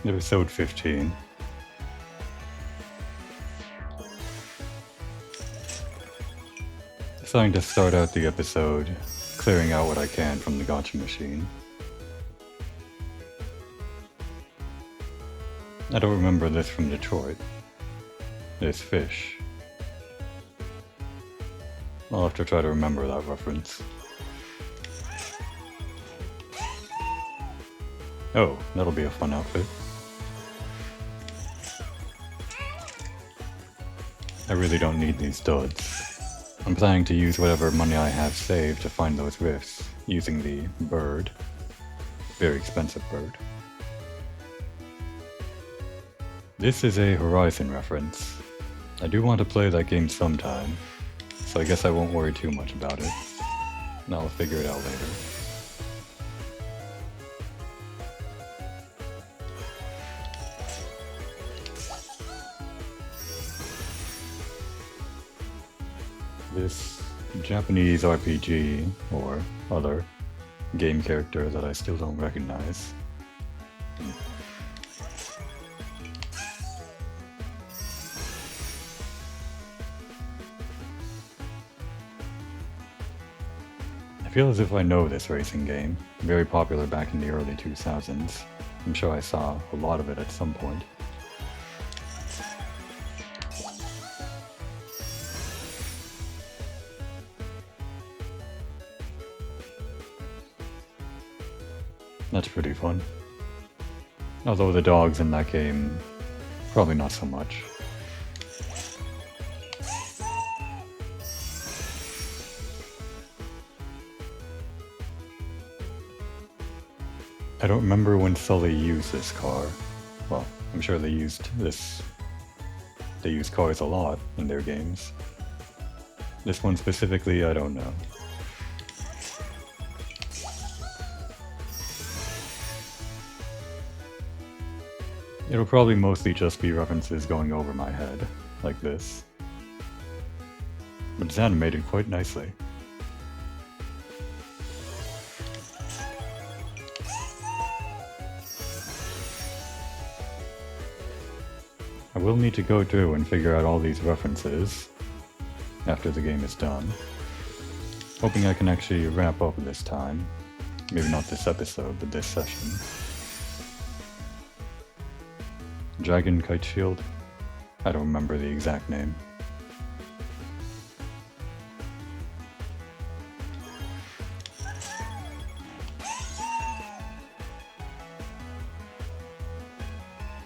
Episode 15. Deciding to start out the episode clearing out what I can from the gotcha machine. I don't remember this from Detroit. This fish. I'll have to try to remember that reference. Oh, that'll be a fun outfit. I really don't need these duds. I'm planning to use whatever money I have saved to find those rifts, using the bird. Very expensive bird. This is a Horizon reference. I do want to play that game sometime, so I guess I won't worry too much about it. And I'll figure it out later. This Japanese RPG, or other game character that I still don't recognize. I feel as if I know this racing game, very popular back in the early 2000s. I'm sure I saw a lot of it at some point. That's pretty fun. Although the dogs in that game, probably not so much. I don't remember when Sully used this car. Well, I'm sure they used this. They use cars a lot in their games. This one specifically, I don't know. It'll probably mostly just be references going over my head, like this. But it's animated quite nicely. I will need to go through and figure out all these references after the game is done. Hoping I can actually wrap up this time. Maybe not this episode, but this session. Dragon Kite Shield? I don't remember the exact name.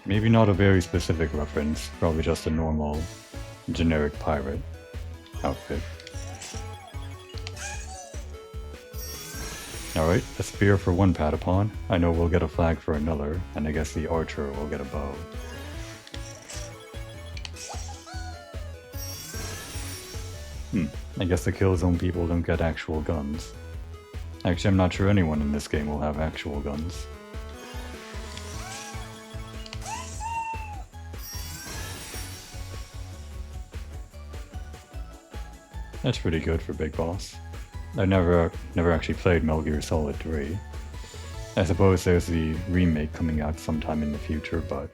Maybe not a very specific reference, probably just a normal, generic pirate outfit. Alright, a spear for one Patapon. I know we'll get a flag for another, and I guess the archer will get a bow. I guess the Killzone people don't get actual guns. Actually, I'm not sure anyone in this game will have actual guns. That's pretty good for Big Boss. I never actually played Metal Gear Solid 3. I suppose there's the remake coming out sometime in the future, but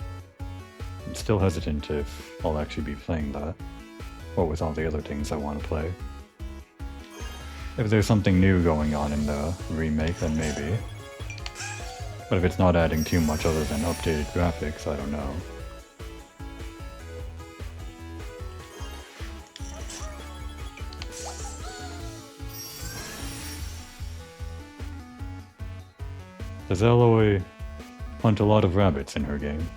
I'm still hesitant if I'll actually be playing that, or with all the other things I want to play. If there's something new going on in the remake, then maybe. But if it's not adding too much other than updated graphics, I don't know. Does Aloy hunt a lot of rabbits in her game?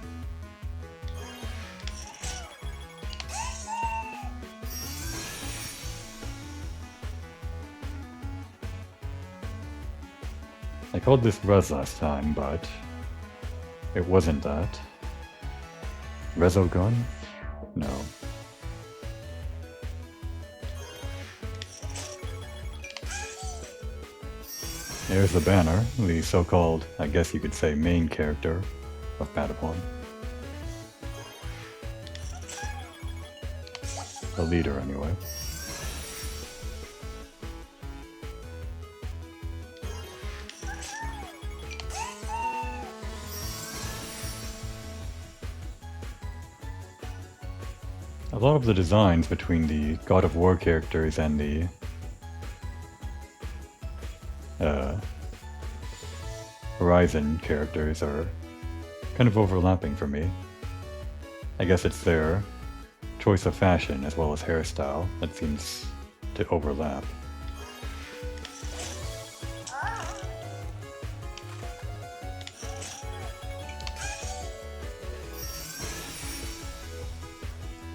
I called this Res last time, but it wasn't that. Resogun? No. There's the banner, the so-called, I guess you could say, main character of Patapon. The leader, anyway. A lot of the designs between the God of War characters and the Horizon characters are kind of overlapping for me. I guess it's their choice of fashion as well as hairstyle that seems to overlap.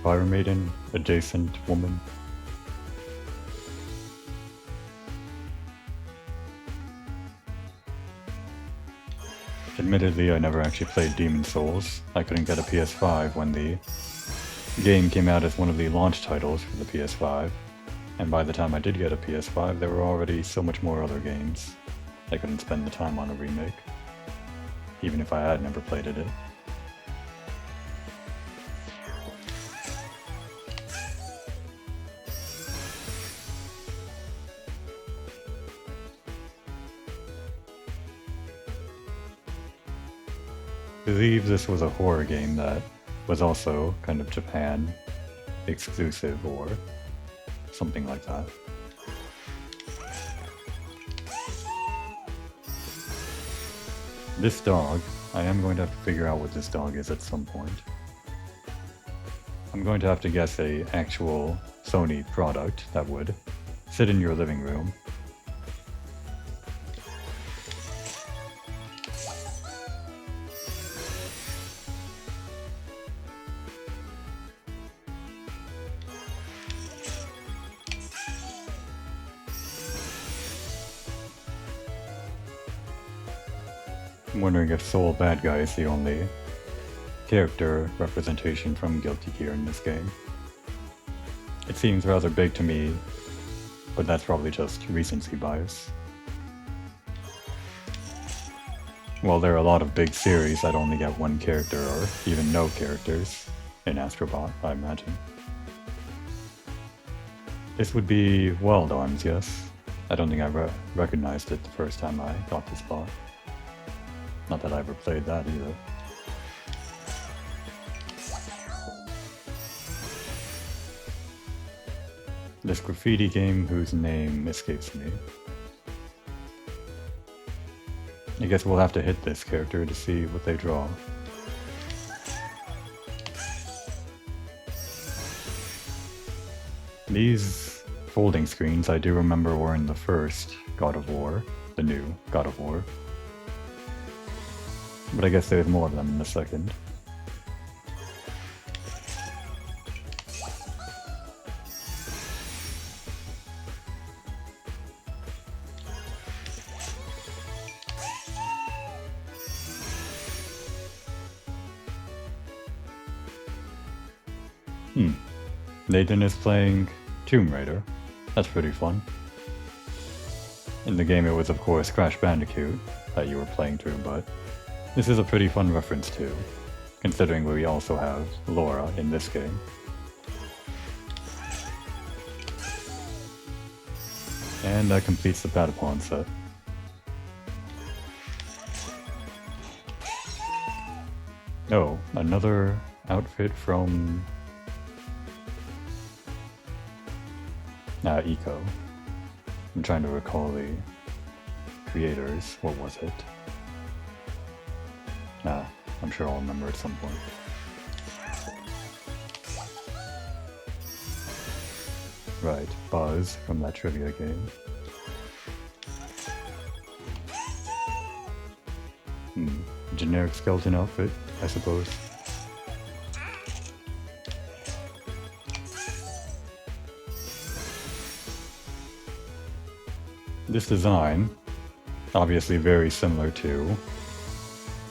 Fire Maiden, adjacent woman. Admittedly, I never actually played Demon Souls. I couldn't get a PS5 when the game came out as one of the launch titles for the PS5. And by the time I did get a PS5, there were already so much more other games. I couldn't spend the time on a remake, even if I had never played it. I believe this was a horror game that was also kind of Japan exclusive or something like that. This dog, I am going to have to figure out what this dog is at some point. I'm going to have to guess a actual Sony product that would sit in your living room. I'm wondering if Soul Bad Guy is the only character representation from Guilty Gear in this game. It seems rather big to me, but that's probably just recency bias. While there are a lot of big series that only get one character or even no characters in Astro Bot, I imagine. This would be Wild Arms, yes. I don't think I recognized it the first time I got this bot. Not that I ever played that either. This graffiti game whose name escapes me. I guess we'll have to hit this character to see what they draw. These folding screens I do remember were in the first God of War, the new God of War. But I guess there's more of them in the second. Nathan is playing Tomb Raider. That's pretty fun. In the game it was of course Crash Bandicoot that you were playing through, but this is a pretty fun reference too, considering we also have Laura in this game. And that completes the Patapon set. Oh, another outfit from Eco. I'm trying to recall the creators. What was it? I'm sure I'll remember at some point. Right, Buzz from that trivia game. Generic skeleton outfit, I suppose. This design, obviously very similar to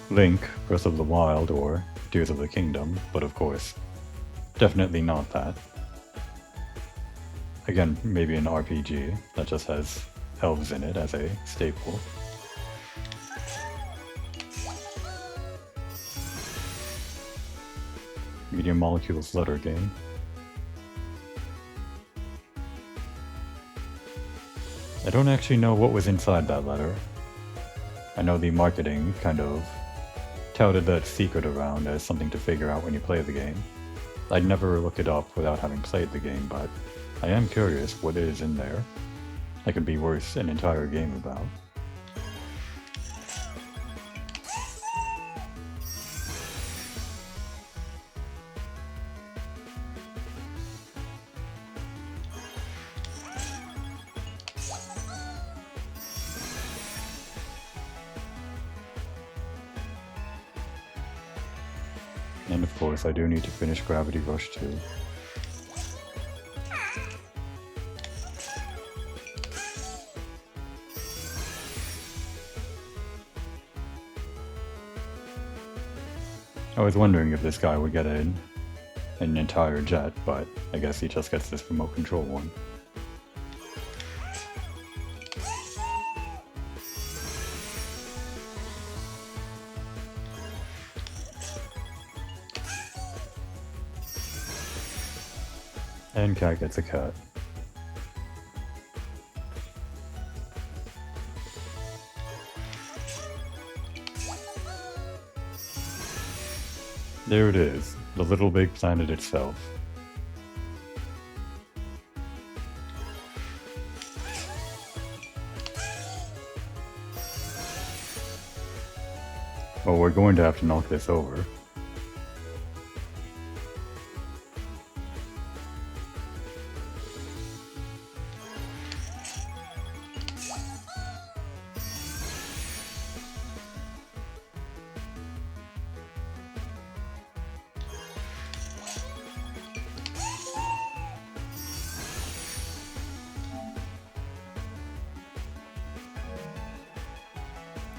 Link, Breath of the Wild, or Tears of the Kingdom, but of course, definitely not that. Again, maybe an RPG that just has elves in it as a staple. Medium Molecules letter game. I don't actually know what was inside that letter. I know the marketing kind of touted that secret around as something to figure out when you play the game. I'd never look it up without having played the game, but I am curious what is in there. That could be worth an entire game about. And of course, I do need to finish Gravity Rush 2. I was wondering if this guy would get an entire jet, but I guess he just gets this remote control one. And cat gets a cat. There it is, the little big planet itself. Well, we're going to have to knock this over.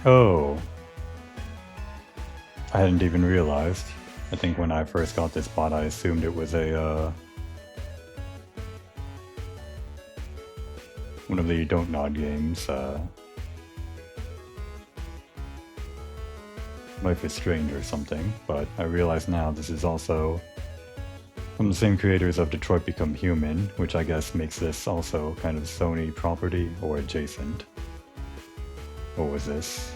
Oh, I hadn't even realized. I think when I first got this bot, I assumed it was a, one of the Don't Nod games, Life is Strange or something, but I realize now this is also from the same creators of Detroit Become Human, which I guess makes this also kind of Sony property or adjacent. What was this?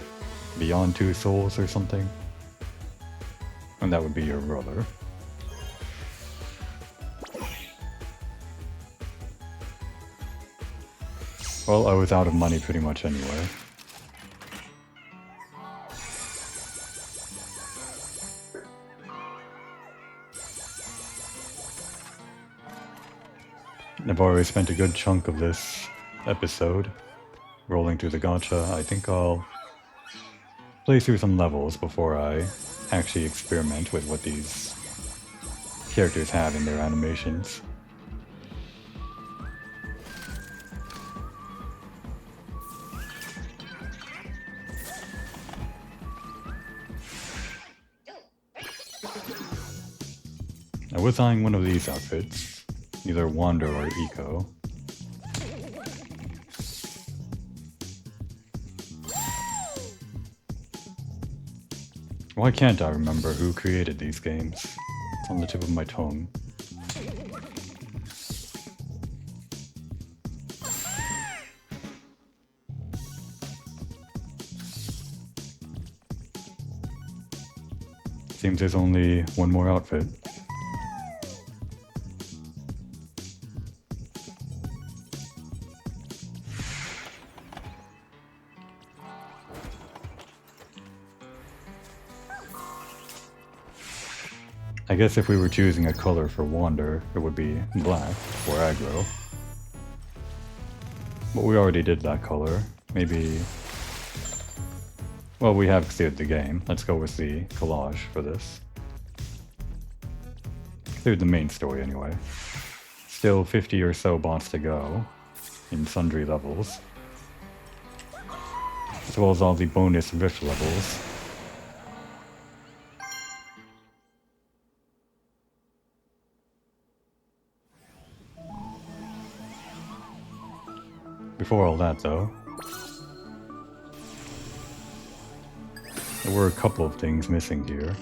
Beyond Two Souls or something? And that would be your brother. Well, I was out of money pretty much anyway. I've already spent a good chunk of this episode rolling through the gacha. I think I'll play through some levels before I actually experiment with what these characters have in their animations. I was eyeing one of these outfits, either Wander or Eco. Why can't I remember who created these games? It's on the tip of my tongue. Seems there's only one more outfit. I guess if we were choosing a color for Wander, it would be black, or aggro. But we already did that color. Maybe... Well, we have cleared the game. Let's go with the collage for this. Cleared the main story anyway. Still 50 or so bots to go, in sundry levels. As well as all the bonus rift levels. Before all that, though, there were a couple of things missing here.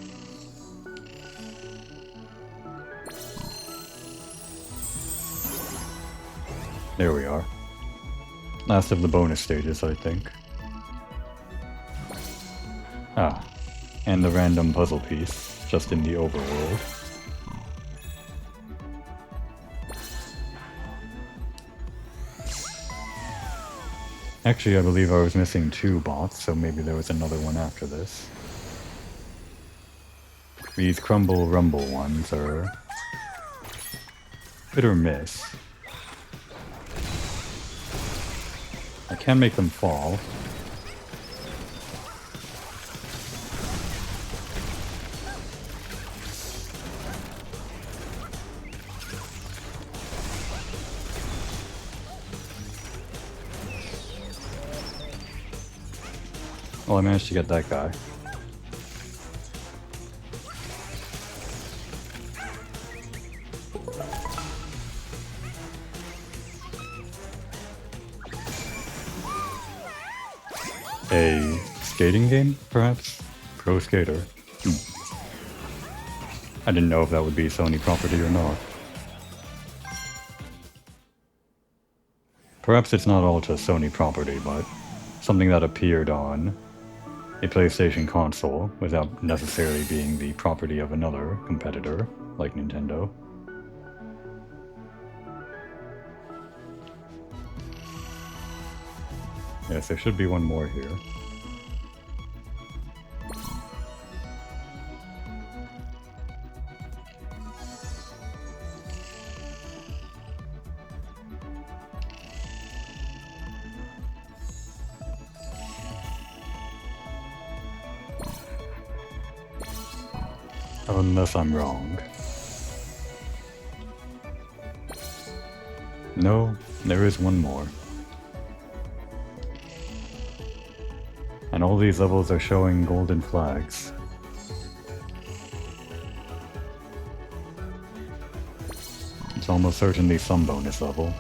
There we are. Last of the bonus stages, I think. Ah, and the random puzzle piece, just in the overworld. Actually, I believe I was missing 2 bots, so maybe there was another one after this. These crumble rumble ones are hit or miss. I can make them fall. Well, I managed to get that guy. A skating game, perhaps? Pro Skater. I didn't know if that would be Sony property or not. Perhaps it's not all just Sony property, but something that appeared on a PlayStation console without necessarily being the property of another competitor, like Nintendo. Yes, there should be one more here. Unless I'm wrong. No, there is one more. And all these levels are showing golden flags. It's almost certainly some bonus level.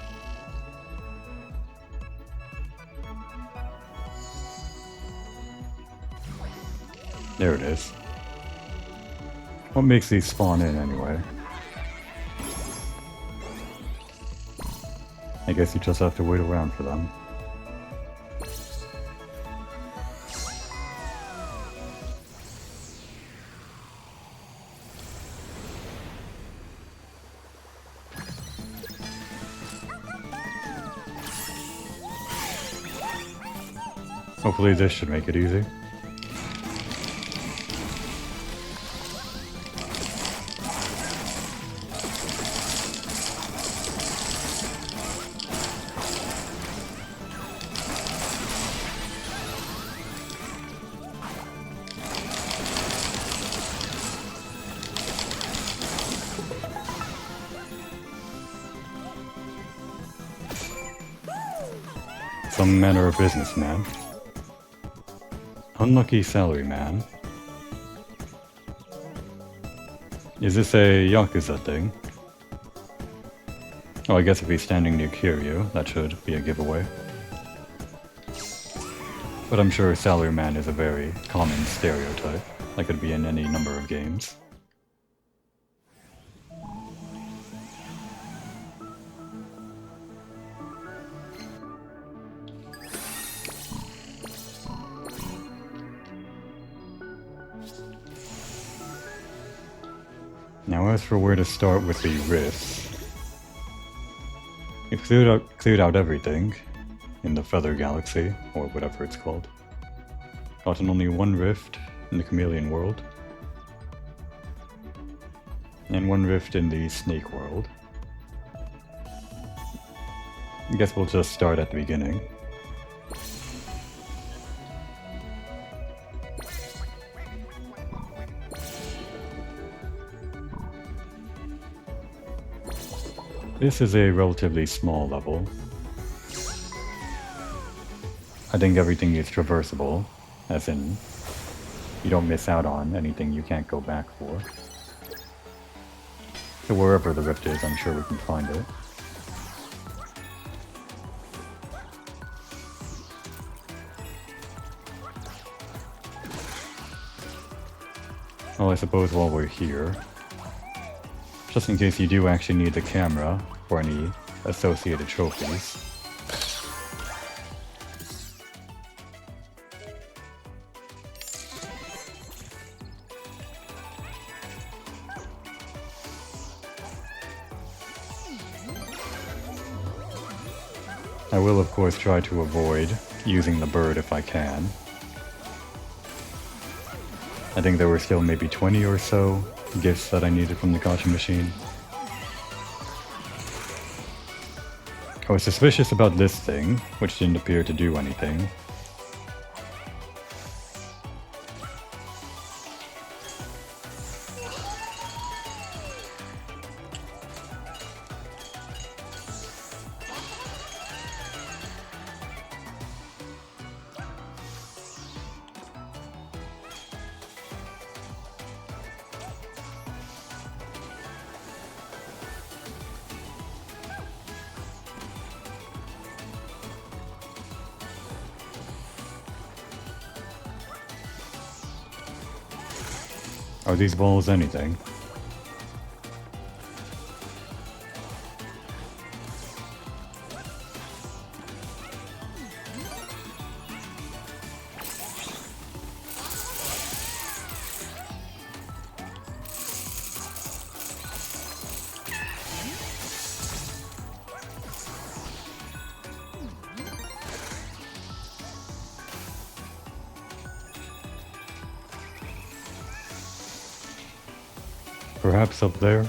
There it is. What makes these spawn in anyway? I guess you just have to wait around for them. Hopefully this should make it easy. Some manner of businessman. Unlucky salaryman. Is this a Yakuza thing? Oh, I guess if he's standing near Kiryu, that should be a giveaway. But I'm sure salaryman is a very common stereotype, that could be in any number of games. Now as for where to start with the rifts, we've cleared out everything in the Feather Galaxy, or whatever it's called. Gotten only one rift in the Chameleon world, and one rift in the Snake world. I guess we'll just start at the beginning. This is a relatively small level. I think everything is traversable, as in, you don't miss out on anything you can't go back for. So wherever the rift is, I'm sure we can find it. Well, I suppose while we're here, just in case you do actually need the camera for any associated trophies. I will of course try to avoid using the bird if I can. I think there were still maybe 20 or so gifts that I needed from the gotcha machine. I was suspicious about this thing, which didn't appear to do anything. Are these balls anything? Perhaps up there?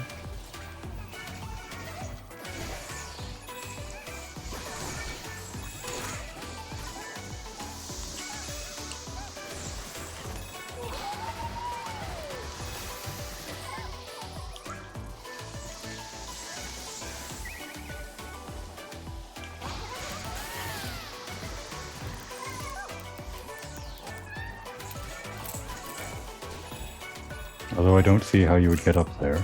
Although I don't see how you would get up there.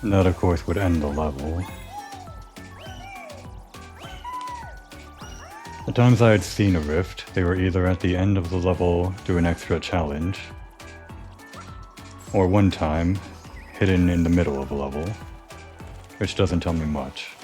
And that, of course, would end the level. The times I had seen a rift, they were either at the end of the level through an extra challenge, or one time, hidden in the middle of a level, which doesn't tell me much.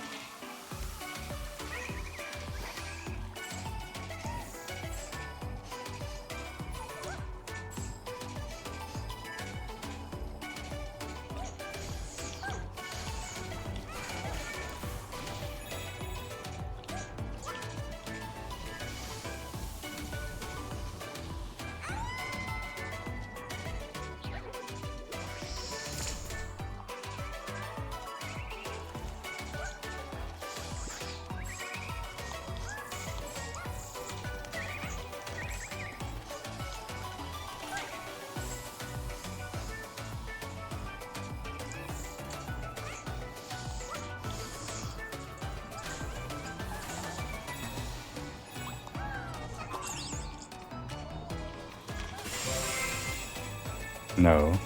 No.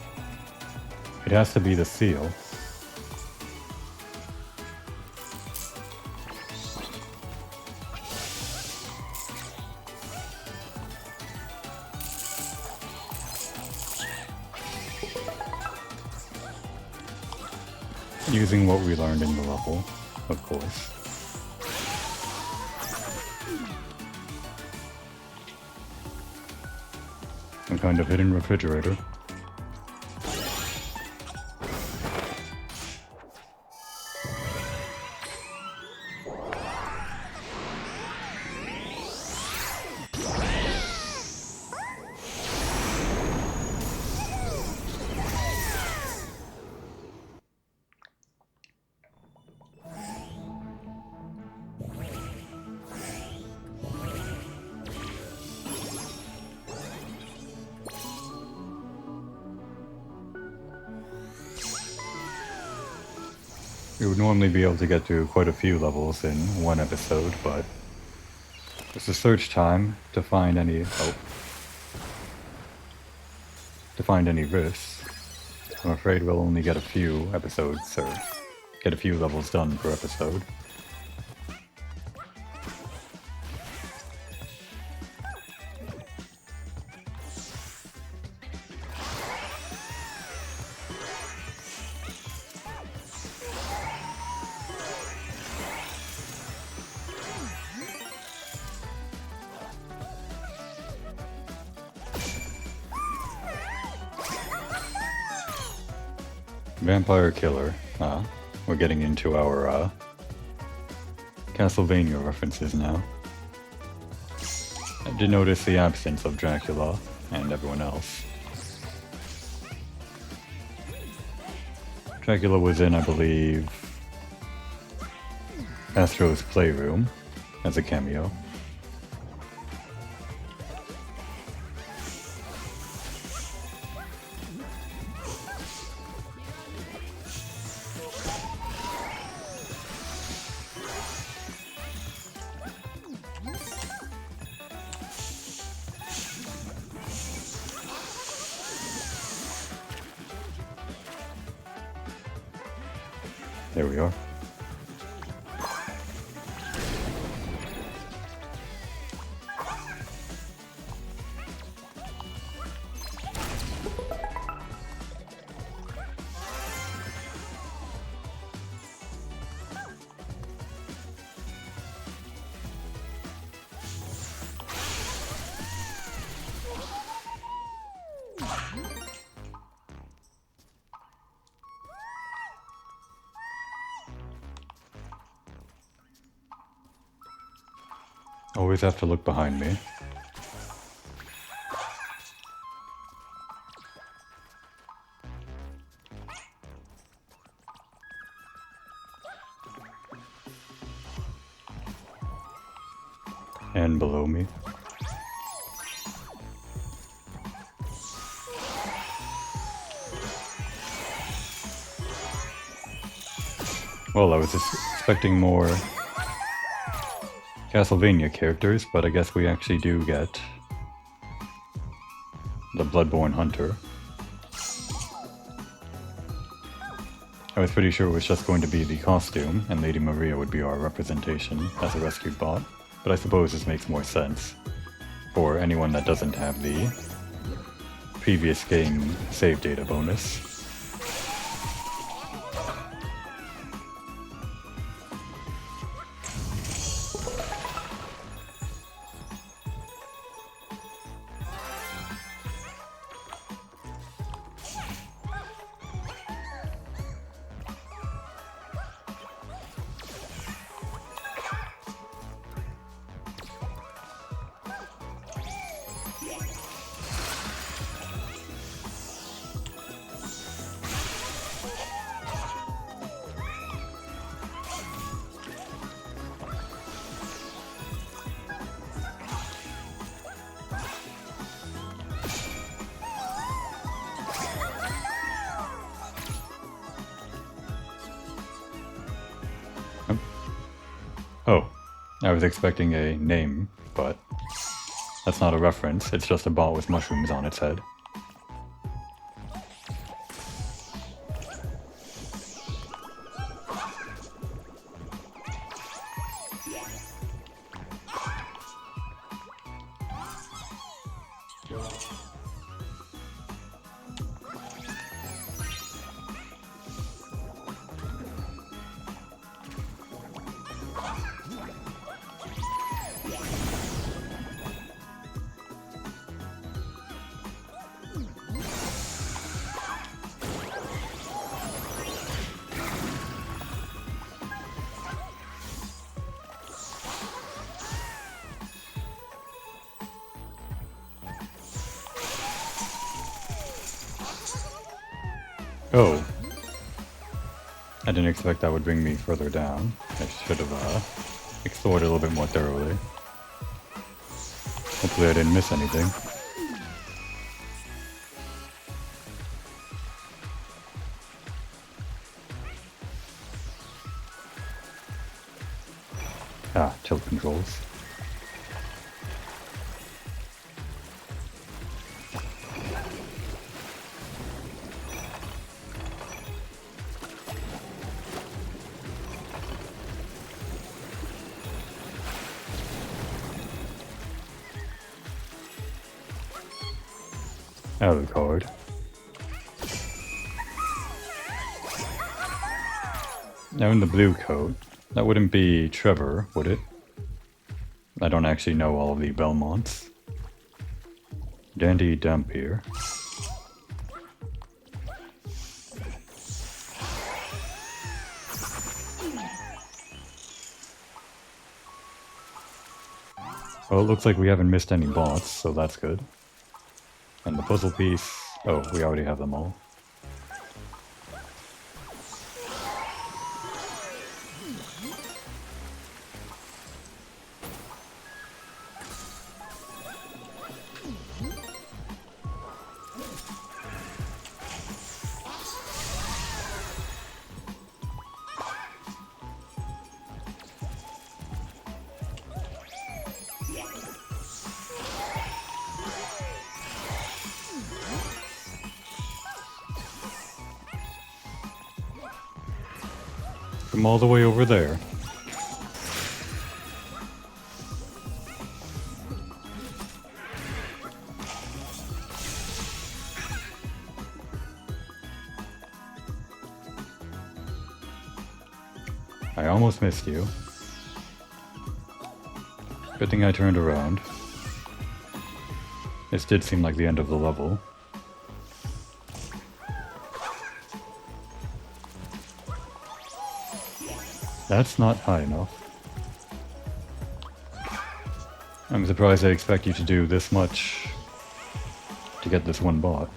It has to be the seal. Using what we learned in the level, of course. Some kind of hidden refrigerator. We would normally be able to get through quite a few levels in one episode, but it's a search time to find any rifts. I'm afraid we'll only get a few episodes, or get a few levels done per episode. Vampire Killer. We're getting into our Castlevania references now. I did notice the absence of Dracula and everyone else. Dracula was in, I believe, Astro's Playroom as a cameo. There we are. Always have to look behind me. And below me. Well, I was just expecting more Castlevania characters, but I guess we actually do get the Bloodborne Hunter. I was pretty sure it was just going to be the costume, and Lady Maria would be our representation as a rescued bot, but I suppose this makes more sense for anyone that doesn't have the previous game save data bonus. Oh, I was expecting a name, but that's not a reference, it's just a ball with mushrooms on its head. Oh. I didn't expect that would bring me further down. I should have explored it a little bit more thoroughly. Hopefully I didn't miss anything. Ah, tilt controls. Out of the card. Now in the blue coat, that wouldn't be Trevor, would it? I don't actually know all of the Belmonts. Dandy Dampier. Well, it looks like we haven't missed any bots, so that's good. And the puzzle piece... oh, we already have them all. From all the way over there. I almost missed you. Good thing I turned around. This did seem like the end of the level. That's not high enough. I'm surprised they expect you to do this much to get this one bot.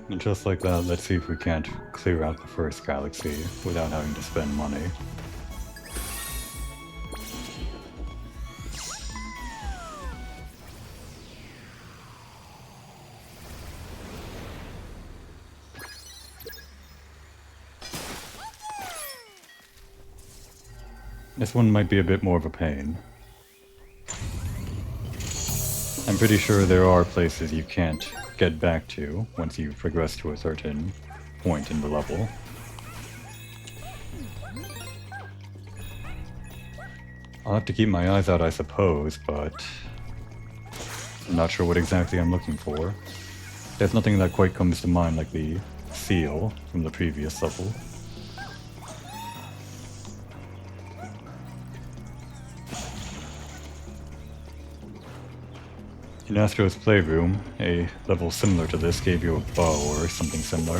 And just like that, let's see if we can't clear out the first galaxy without having to spend money. This one might be a bit more of a pain. I'm pretty sure there are places you can't get back to once you've progressed to a certain point in the level. I'll have to keep my eyes out, I suppose, but I'm not sure what exactly I'm looking for. There's nothing that quite comes to mind like the seal from the previous level. In Astro's Playroom, a level similar to this gave you a bow or something similar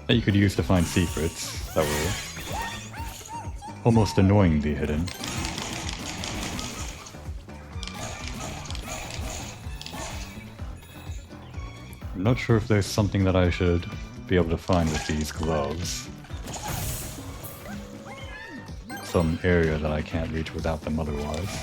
that you could use to find secrets that were almost annoyingly hidden. I'm not sure if there's something that I should be able to find with these gloves. Some area that I can't reach without them otherwise.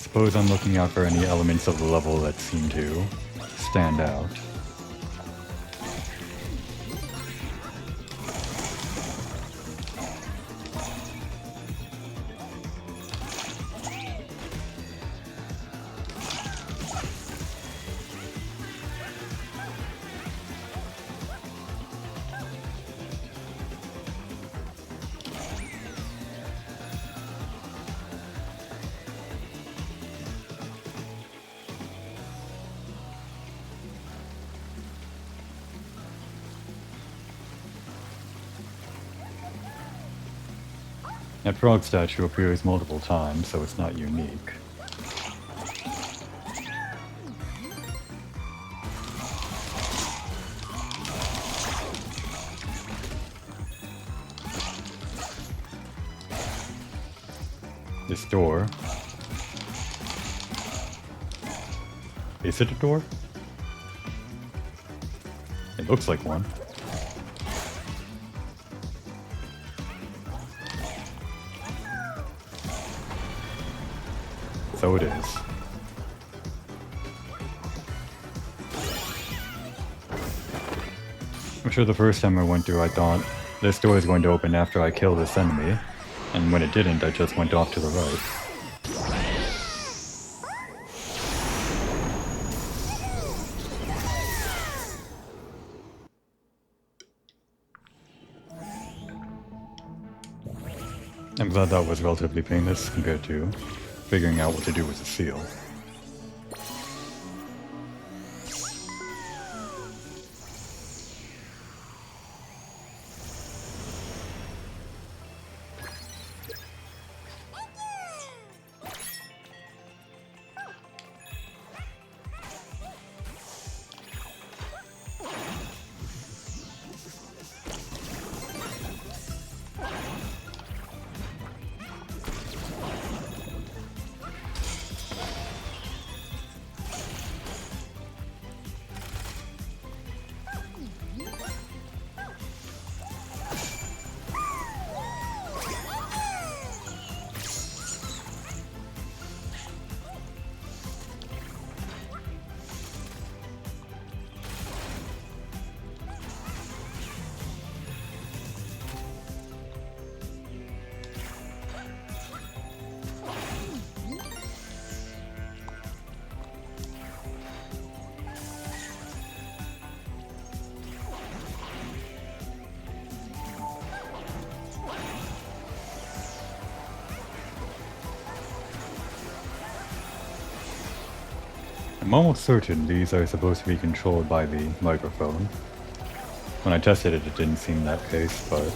suppose I'm looking out for any elements of the level that seem to stand out. That frog statue appears multiple times, so it's not unique. This door. Is it a door? It looks like one. So it is. I'm sure the first time I went through I thought this door is going to open after I kill this enemy, and when it didn't I just went off to the right. I'm glad that was relatively painless compared to figuring out what to do with the seal. I'm almost certain these are supposed to be controlled by the microphone. When I tested it, it didn't seem that case, but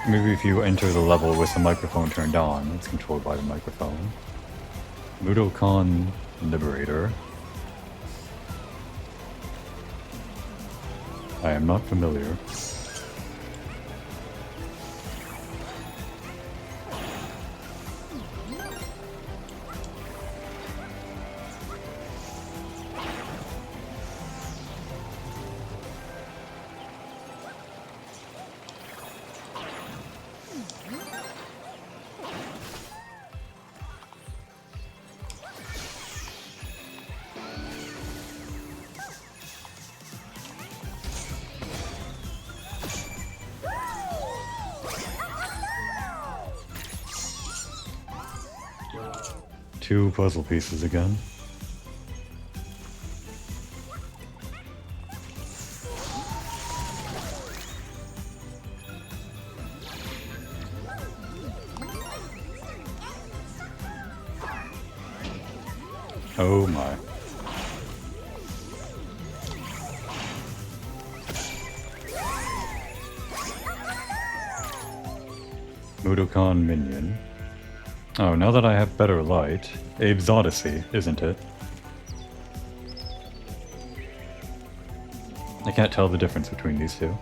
maybe if you enter the level with the microphone turned on, it's controlled by the microphone. Budokan Liberator. I am not familiar. Two puzzle pieces again. Oh my. Budokan minion. Oh, now that I have better light, Abe's Odyssey, isn't it? I can't tell the difference between these two.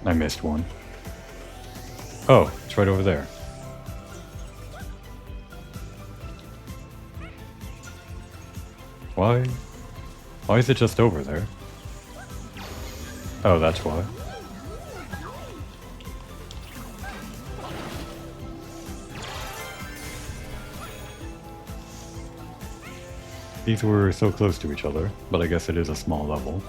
I missed one. Oh, it's right over there. Why? Why is it just over there? Oh, that's why. These were so close to each other, but I guess it is a small level.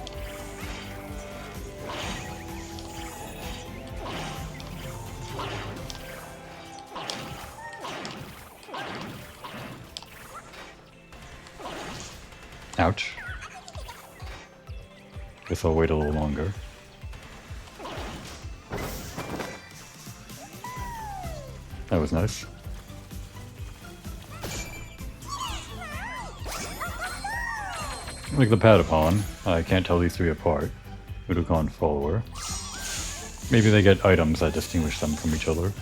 Ouch. Guess I'll wait a little longer. That was nice. Like the Patapon, I can't tell these three apart. Uducon follower. Maybe they get items that distinguish them from each other.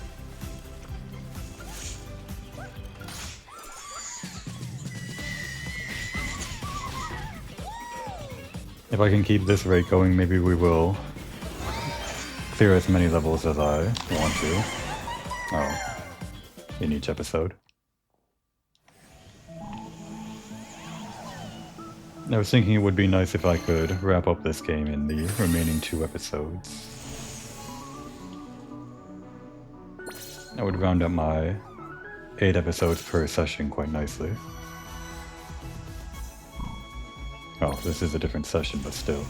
If I can keep this rate going, maybe we will clear as many levels as I want to. Oh, in each episode. I was thinking it would be nice if I could wrap up this game in the remaining 2 episodes. That would round up my 8 episodes per session quite nicely. Oh, this is a different session, but still.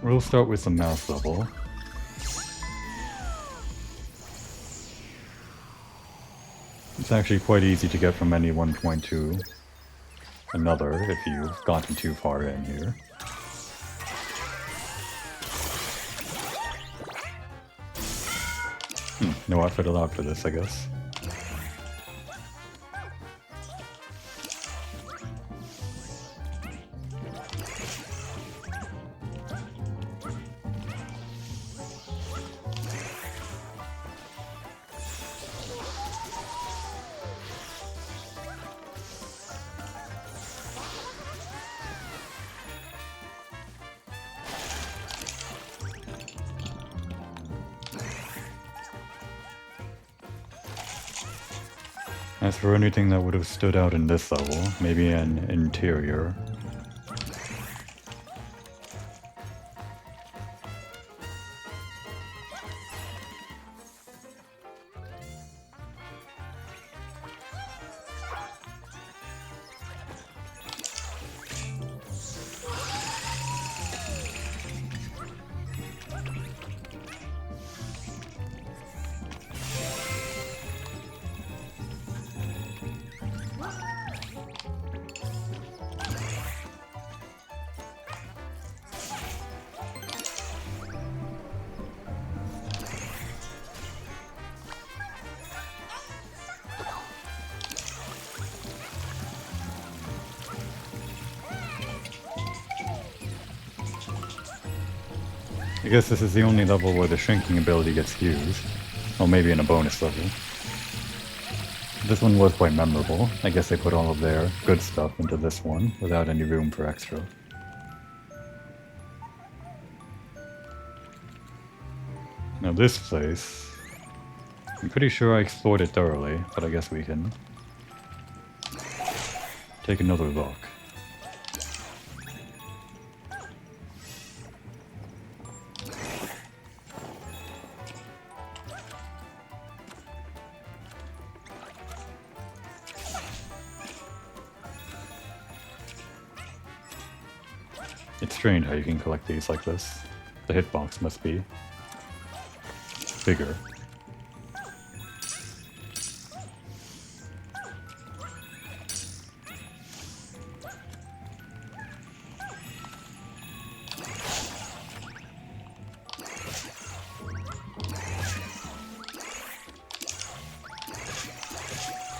We'll start with the mouse level. It's actually quite easy to get from any one point to another if you've gotten too far in here. No effort allowed for this, I guess. As for anything that would have stood out in this level, maybe an interior. I guess this is the only level where the shrinking ability gets used. Well, maybe in a bonus level. This one was quite memorable. I guess they put all of their good stuff into this one, without any room for extra. Now this place... I'm pretty sure I explored it thoroughly, but I guess we can take another look. It's strange how you can collect these like this. The hitbox must be bigger.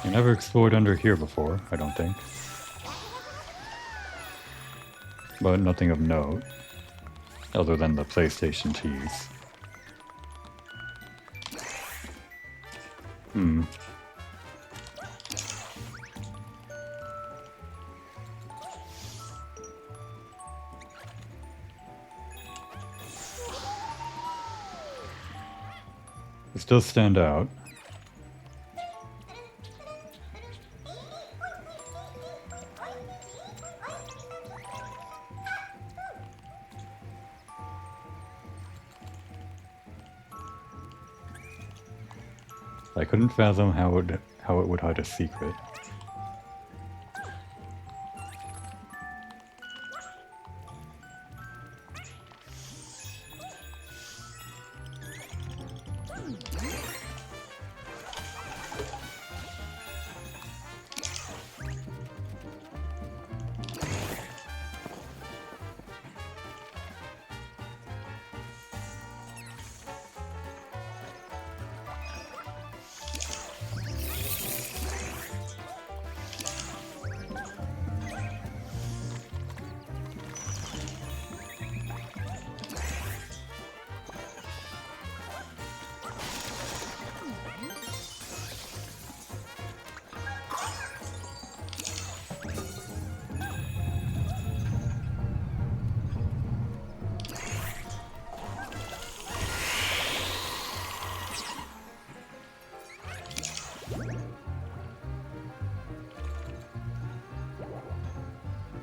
I never explored under here before, I don't think. But nothing of note, other than the PlayStation tease. They still stand out. I couldn't fathom how it would hide a secret.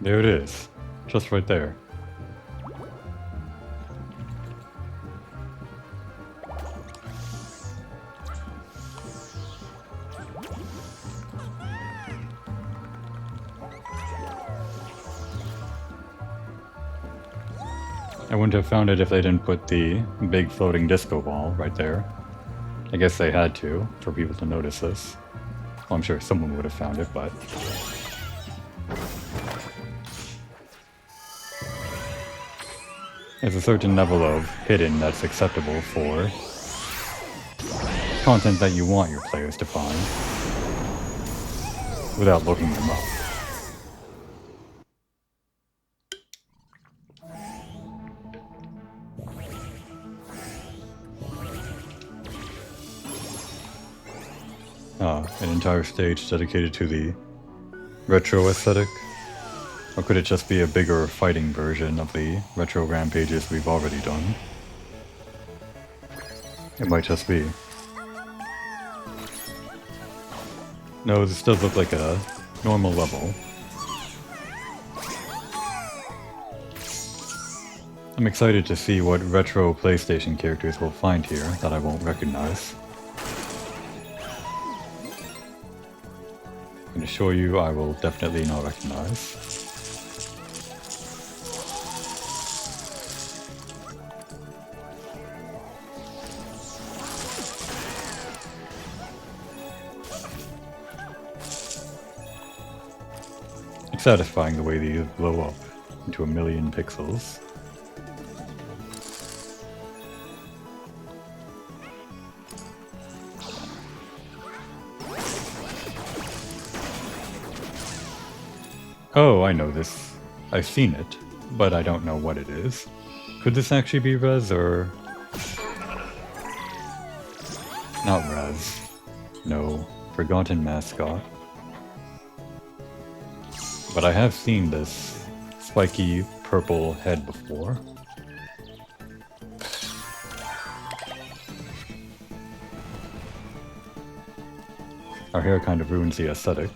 There it is. Just right there. I wouldn't have found it if they didn't put the big floating disco ball right there. I guess they had to, for people to notice this. Well, I'm sure someone would have found it, but... There's a certain level of hidden that's acceptable for content that you want your players to find without looking them up. An entire stage dedicated to the retro aesthetic? Or could it just be a bigger fighting version of the retro rampages we've already done? It might just be. No, this does look like a normal level. I'm excited to see what retro PlayStation characters we'll find here that I won't recognize. I can assure you I will definitely not recognize. It's satisfying the way these blow up into 1,000,000 pixels. Oh, I know this. I've seen it, but I don't know what it is. Could this actually be Rez, or... Not Rez. No, Forgotten Mascot. But I have seen this spiky purple head before. Our hair kind of ruins the aesthetic.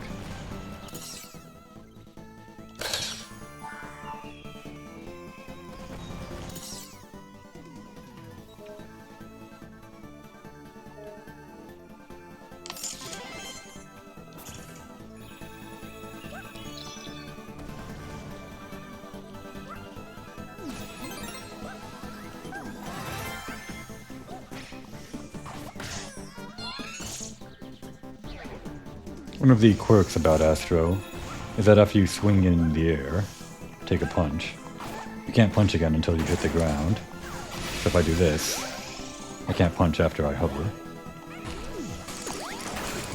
One of the quirks about Astro is that after you swing in the air, take a punch, you can't punch again until you hit the ground. So if I do this, I can't punch after I hover.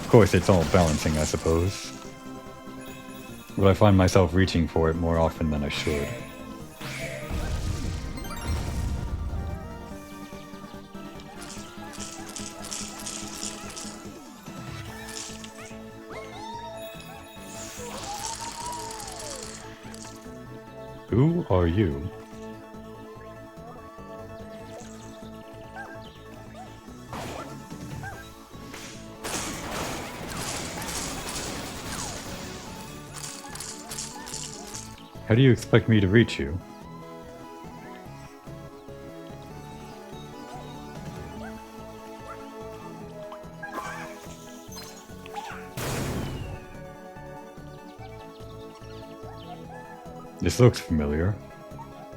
Of course, it's all balancing, I suppose. But I find myself reaching for it more often than I should. Who are you? How do you expect me to reach you? This looks familiar.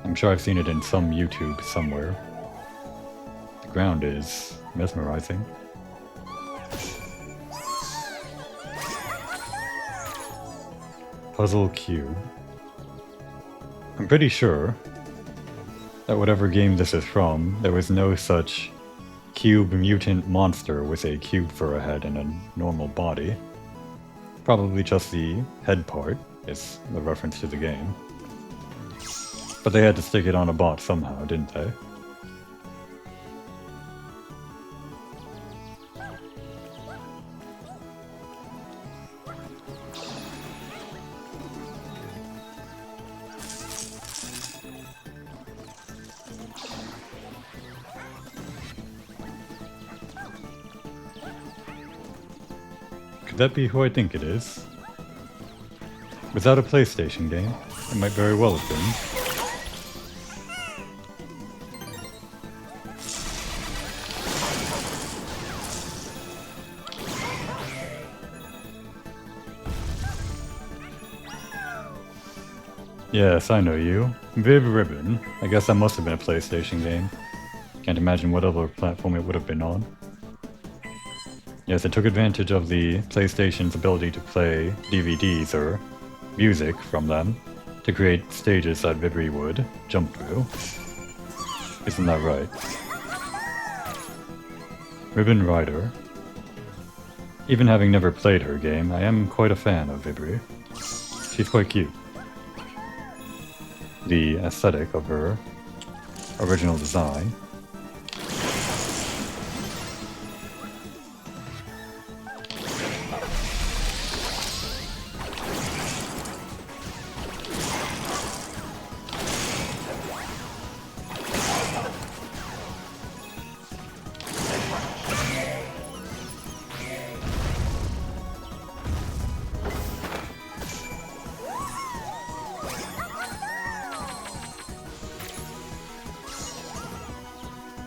I'm sure I've seen it in some YouTube somewhere. The ground is mesmerizing. Puzzle cube. I'm pretty sure that whatever game this is from, there was no such cube mutant monster with a cube for a head and a normal body. Probably just the head part is the reference to the game. But they had to stick it on a bot somehow, didn't they? Could that be who I think it is? Without a PlayStation game, it might very well have been. Yes, I know you. Viv Ribbon. I guess that must have been a PlayStation game. Can't imagine what other platform it would have been on. Yes, it took advantage of the PlayStation's ability to play DVDs or music from them to create stages that Vibri would jump through. Isn't that right? Ribbon Rider. Even having never played her game, I am quite a fan of Vibri. She's quite cute. The aesthetic of her original design.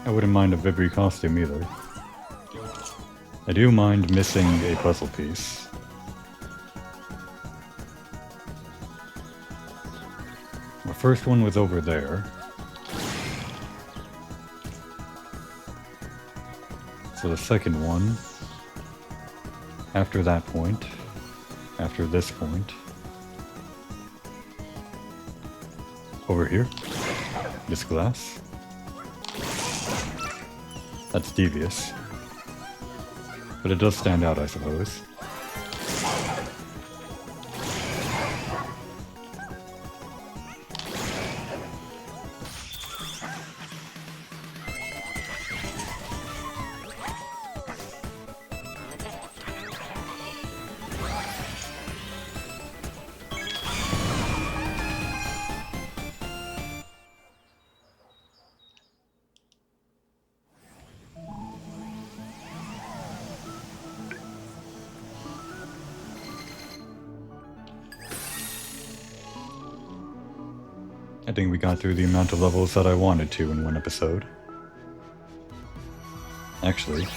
I wouldn't mind a Vibri costume either. I do mind missing a puzzle piece. The first one was over there. So the second one, after that point, after this point, over here, this glass. That's devious. But it does stand out, I suppose. I think we got through the amount of levels that I wanted to in one episode. Actually,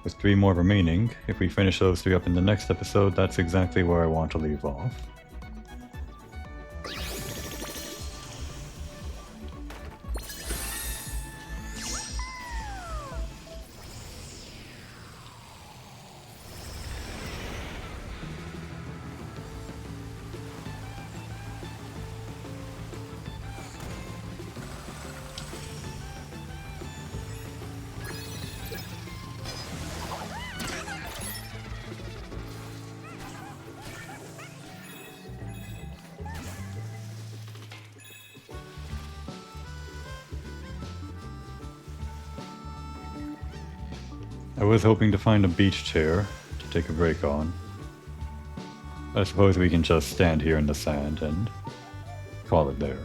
with 3 more remaining, if we finish those 3 up in the next episode, that's exactly where I want to leave off. I was hoping to find a beach chair to take a break on. I suppose we can just stand here in the sand and call it there.